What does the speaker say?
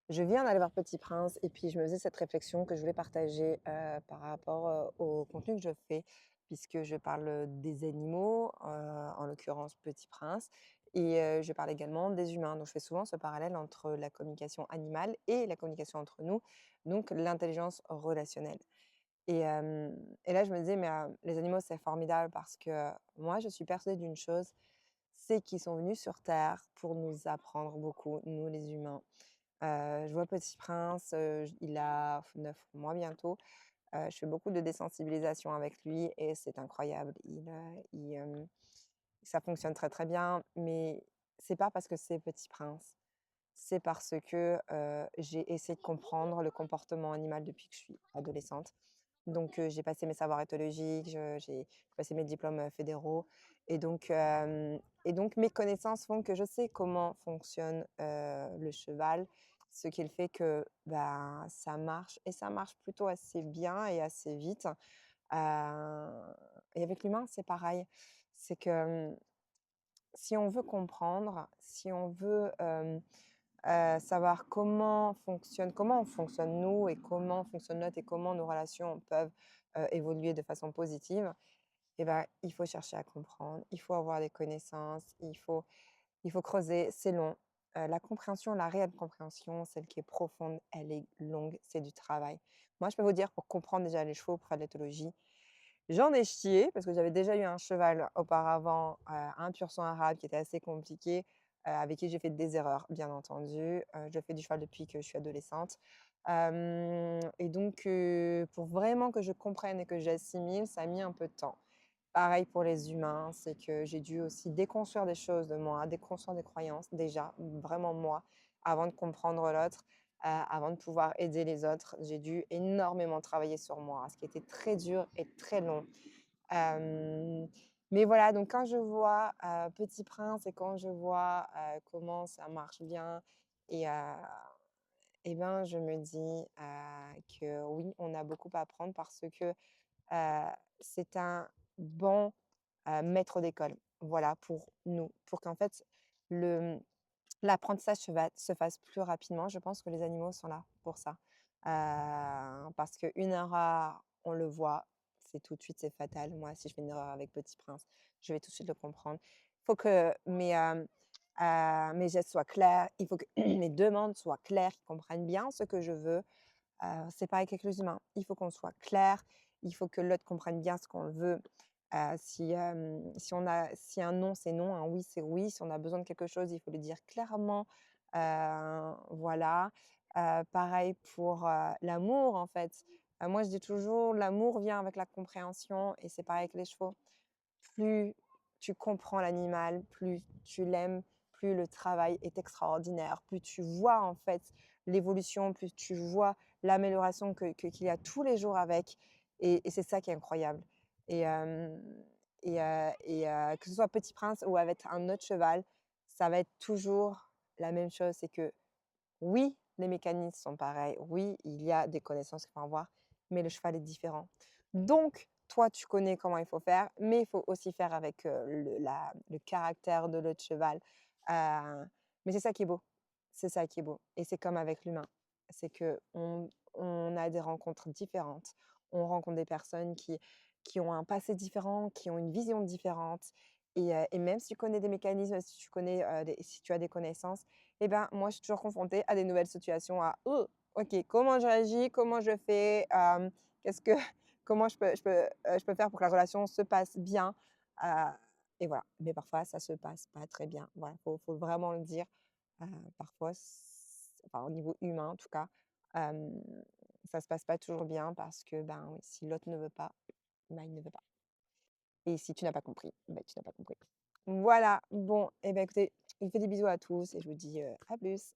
Je viens d'aller voir Petit Prince et puis je me faisais cette réflexion que je voulais partager, par rapport, au contenu que je fais, puisque je parle, des animaux, en l'occurrence Petit Prince et je parle également des humains. Donc je fais souvent ce parallèle entre la communication animale et la communication entre nous, donc l'intelligence relationnelle et là je me disais: «Mais, les animaux c'est formidable parce que, moi je suis persuadée d'une chose, c'est qu'ils sont venus sur terre pour nous apprendre beaucoup, nous les humains». Je vois Petit Prince, j il a 9 mois bientôt. Je fais beaucoup de désensibilisation avec lui et c'est incroyable. Ça fonctionne très, très bien, mais c'est pas parce que c'est Petit Prince, c'est parce que, j'ai essayé de comprendre le comportement animal depuis que je suis adolescente. Donc j'ai passé mes savoirs éthologiques, j'ai passé mes diplômes, fédéraux et donc mes connaissances font que je sais comment fonctionne, le cheval, ce qui fait que, ben, ça marche et ça marche plutôt assez bien et assez vite. Et avec l'humain, c'est pareil. C'est que, si on veut comprendre, si on veut, savoir comment on fonctionne nous et comment fonctionne l'autre et comment nos relations peuvent, évoluer de façon positive et ben, il faut chercher à comprendre, il faut avoir des connaissances, il faut creuser, c'est long. La compréhension, la réelle compréhension, celle qui est profonde, elle est longue, c'est du travail. Moi, je peux vous dire pour comprendre déjà les chevaux, pour faire de l'éthologie, j'en ai chié parce que j'avais déjà eu un cheval auparavant, un pur sang arabe qui était assez compliqué, avec qui j'ai fait des erreurs, bien entendu. Je fais du cheval depuis que je suis adolescente. Et donc pour vraiment que je comprenne et que j'assimile, ça a mis un peu de temps. Pareil pour les humains, c'est que j'ai dû aussi déconstruire des choses de moi, déconstruire des croyances déjà, vraiment moi, avant de comprendre l'autre, avant de pouvoir aider les autres. J'ai dû énormément travailler sur moi, ce qui était très dur et très long. Hem, mais voilà, donc quand je vois, Petit Prince et quand je vois, comment ça marche bien et ben, je me dis, que oui, on a beaucoup à apprendre parce que, c'est un bon, maître d'école. Voilà, pour nous, pour qu'en fait le l'apprentissage se fasse plus rapidement. Je pense que les animaux sont là pour ça. Parce qu'une erreur, on le voit, c'est tout de suite, c'est fatal. Moi, si je fais une erreur avec Petit Prince, je vais tout de suite le comprendre. Il faut que mes gestes soient clairs, il faut que mes demandes soient claires, qu'ils comprennent bien ce que je veux. C'est pareil qu'avec les humains. Il faut qu'on soit clair, il faut que l'autre comprenne bien ce qu'on veut. Si un non, c'est non, un oui, c'est oui. Si on a besoin de quelque chose, il faut le dire clairement. Voilà. Pareil pour, l'amour, en fait. Moi, je dis toujours: «L'amour vient avec la compréhension» et c'est pareil avec les chevaux. Plus tu comprends l'animal, plus tu l'aimes, plus le travail est extraordinaire, plus tu vois en fait l'évolution, plus tu vois l'amélioration qu'il y a tous les jours avec et c'est ça qui est incroyable et que ce soit Petit Prince ou avec un autre cheval, ça va être toujours la même chose. C'est que oui, les mécanismes sont pareils. Oui, il y a des connaissances qu'il faut avoir, mais le cheval est différent. Donc, toi, tu connais comment il faut faire, mais il faut aussi faire avec le caractère de l'autre cheval. Mais c'est ça qui est beau. C'est ça qui est beau. Et c'est comme avec l'humain. C'est que on a des rencontres différentes. On rencontre des personnes qui ont un passé différent, qui ont une vision différente. Et même si tu connais des mécanismes, si tu connais, si tu as des connaissances, et ben, moi, je suis toujours confrontée à des nouvelles situations, à: OK, comment je réagis? Comment je fais? Qu'est-ce que comment je peux faire pour que la relation se passe bien?» heu et voilà. Mais parfois, ça se passe pas très bien. Voilà, faut vraiment le dire. Heu, Parfois, enfin, au niveau humain, en tout cas, hem, ça se passe pas toujours bien parce que, ben, oui, si l'autre ne veut pas, ben, il ne veut pas et si tu n'as pas compris, ben, tu n'as pas compris. Voilà, bon et ben, écoutez, je vous fais des bisous à tous et je vous dis, à plus.